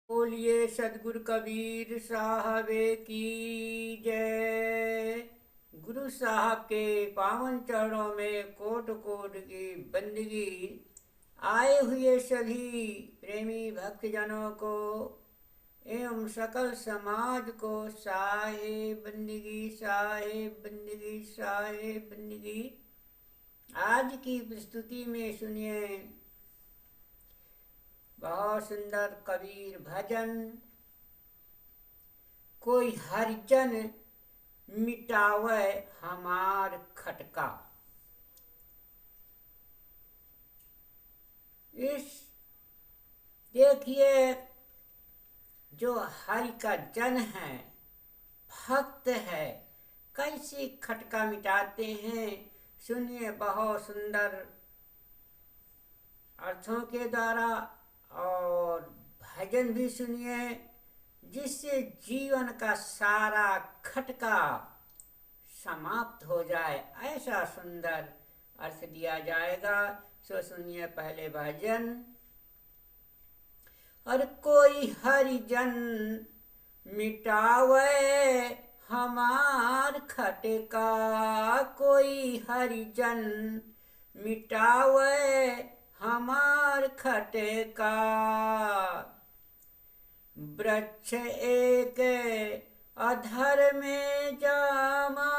बोलिए सदगुरु कबीर साहब की जय। गुरु साहब के पावन चरणों में कोट कोट की बंदगी। आए हुए सभी प्रेमी भक्तजनों को एवं सकल समाज को साहेब बंदगी, साहेब बंदगी, साहेब बंदगी। आज की प्रस्तुति में सुनिए बहुत सुंदर कबीर भजन। कोई हरिजन मिटावे हमार खटका। इस देखिए, जो हरि का जन है, भक्त है, कैसे खटका मिटाते हैं सुनिए बहुत सुंदर अर्थों के द्वारा। और भजन भी सुनिए जिससे जीवन का सारा खटका समाप्त हो जाए, ऐसा सुंदर अर्थ दिया जाएगा। सो सुनिए पहले भजन। और कोई हरिजन मिटावे हमार खटका, कोई हरिजन मिटावे हमार खटका। वृक्ष एक अधर में जामा,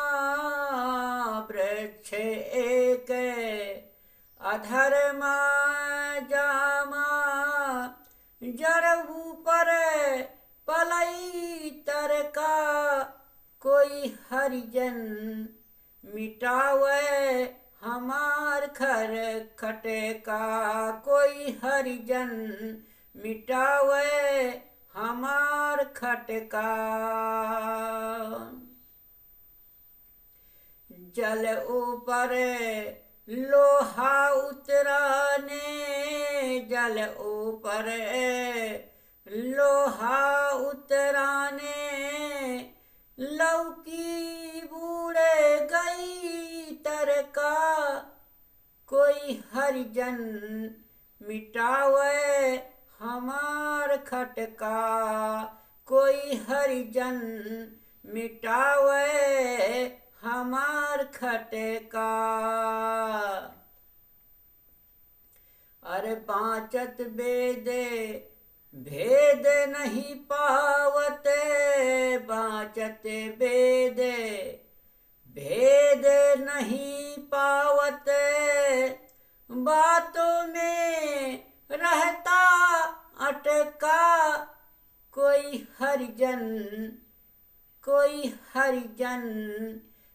वृक्ष एक अधर में जामा। जड़ ऊपर पलई तरका, कोई हरिजन मिटावे हमार खर खटका, कोई हरिजन मिटावे हमार खटका। जल ऊपर लोहा उतराने, जल ऊपर लोहा उतराने। लौकी बूढ़े गई तरका, कोई हरिजन मिटावे हमार खटका, कोई हरिजन मिटावे हमार खटका। अरे बाँचत वेद भेद नहीं पावते, बाँचत वेद भेद नहीं पावते। बातों में रहता अटका, कोई हरिजन, कोई हरिजन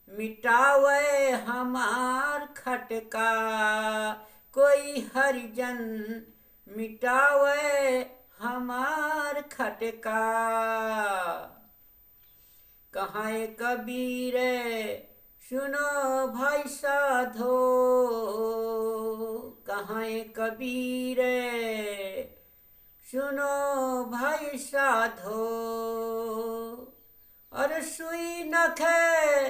मिटावे हमार खटका, कोई हरिजन मिटावे हमार खटका। कहाँ कबीर सुनो भाई साधो, कहाँ कबीर सुनो भाई साधो। और सुई नखे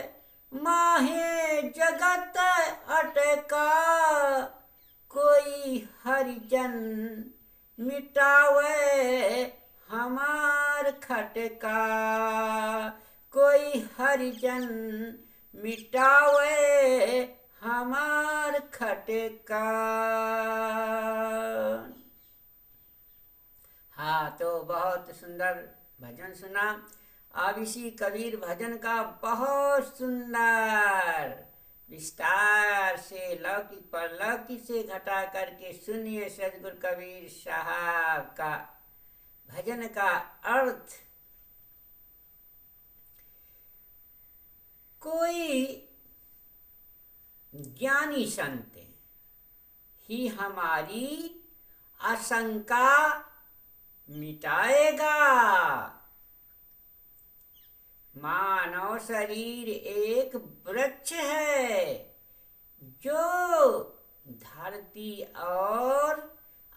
माहे जगत अटका, कोई हरिजन मिटावे हमार खटका, कोई हरिजन मिटावे हमार खटका। हाँ, तो बहुत सुंदर भजन सुना। अब इसी कबीर भजन का बहुत सुंदर विस्तार से लौकिक पर लौकिक से घटा करके सुनिए सदगुरु कबीर साहब का भजन का अर्थ। कोई ज्ञानी संत ही हमारी आशंका मिटाएगा। मानव शरीर एक वृक्ष है जो धरती और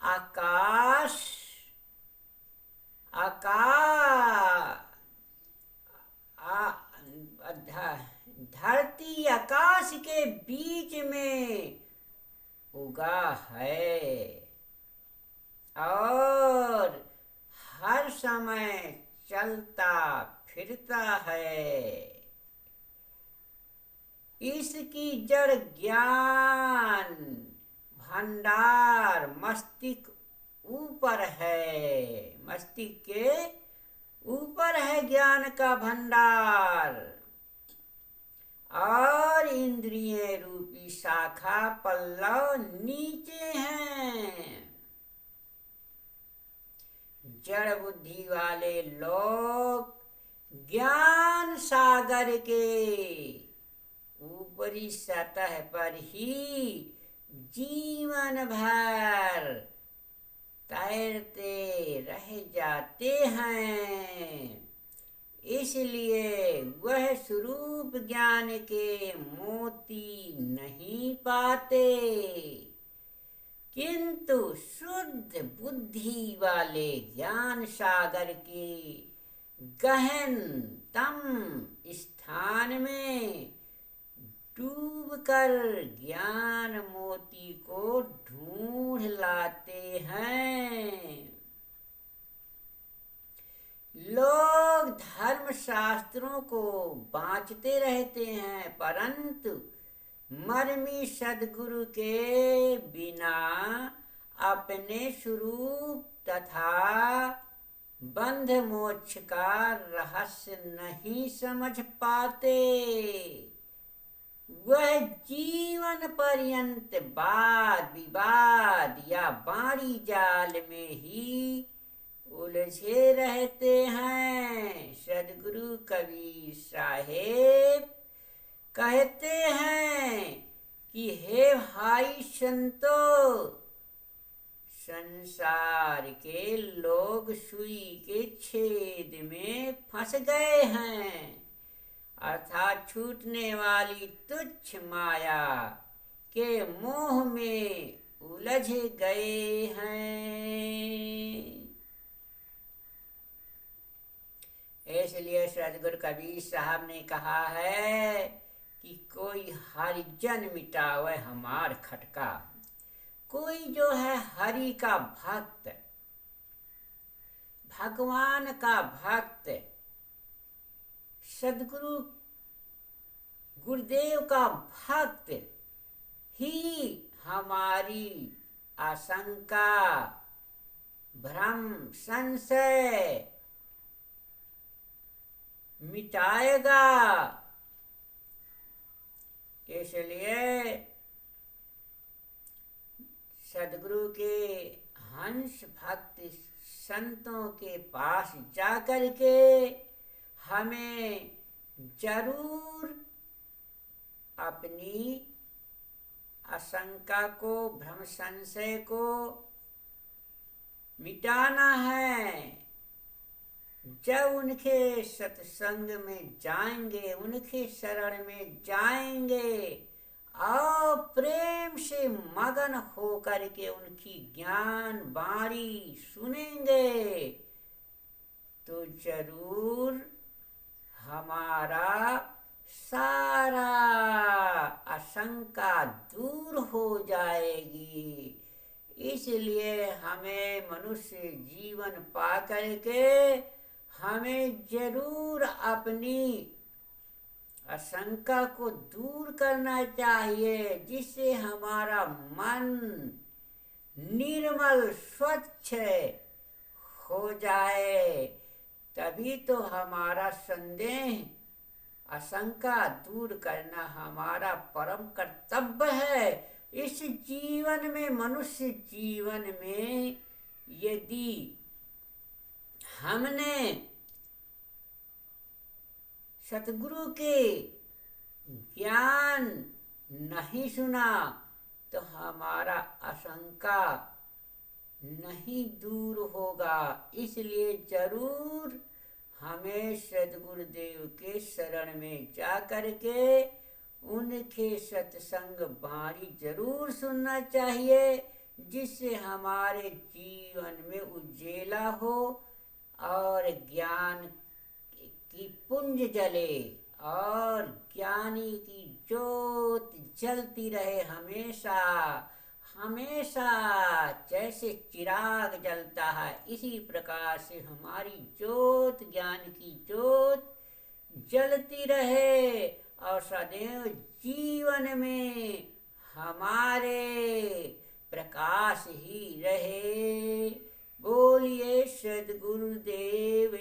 आकाश धरती आकाश के बीच में उगा है। और हर समय चलता फिरता है। इसकी जड़ ज्ञान भंडार मस्तिष्क ऊपर है, मस्तिष्क के ऊपर है ज्ञान का भंडार, और इंद्रिय रूपी शाखा पल्लव नीचे हैं। जड़ बुद्धि वाले लोग ज्ञान सागर के ऊपरी सतह पर ही जीवन भर तैरते रह जाते हैं। इसलिए वह स्वरूप ज्ञान के मोती नहीं पाते, किंतु शुद्ध बुद्धि वाले ज्ञान सागर के गहनतम स्थान में डूबकर ज्ञान मोती को ढूंढ लाते हैं। लोग धर्म शास्त्रों को बाँचते रहते हैं, परंतु मर्मी सद्गुरु के बिना अपने स्वरूप तथा बंध मोक्ष का रहस्य नहीं समझ पाते। वह जीवन पर्यंत वाद विवाद या बाणी जाल में ही उलझे रहते हैं। सद्गुरु कबीर साहेब कहते हैं कि हे भाई संतो, संसार के लोग सुई के छेद में फंस गए हैं, अर्थात छूटने वाली तुच्छ माया के मोह में उलझ गए हैं। इसलिए सद्गुरु कबीर साहब ने कहा है कि कोई हरिजन मिटावे हमार खटका। कोई जो है हरि का भक्त, भगवान का भक्त, सद्गुरु गुरुदेव का भक्त ही हमारी आशंका, भ्रम, संशय मिटाएगा। इसलिए सद्गुरु के हंस भक्त संतों के पास जाकर के हमें जरूर अपनी आशंका को, भ्रम संशय को मिटाना है। जब उनके सत्संग में जाएंगे, उनके शरण में जाएंगे और प्रेम से मगन होकर के उनकी ज्ञान बाणी सुनेंगे, तो जरूर हमारा सारा आशंका दूर हो जाएगी। इसलिए हमें मनुष्य जीवन पा करके हमें जरूर अपनी आशंका को दूर करना चाहिए, जिससे हमारा मन निर्मल स्वच्छ हो जाए। तभी तो हमारा संदेह, आशंका दूर करना हमारा परम कर्तव्य है। इस जीवन में, मनुष्य जीवन में यदि हमने सतगुरु के ज्ञान नहीं सुना तो हमारा आशंका नहीं दूर होगा। इसलिए जरूर हमें सद्गुरुदेव के शरण में जा करके उनके सत्संग बाणी जरूर सुनना चाहिए, जिससे हमारे जीवन में उज्ज्वला हो और ज्ञान की पुंज जले और ज्ञानी की ज्योत जलती रहे हमेशा। हमेशा जैसे चिराग जलता है, इसी प्रकार से हमारी ज्योत, ज्ञान की ज्योत जलती रहे और सदैव जीवन में हमारे प्रकाश ही रहे। बोलिए सद्गुरुदेव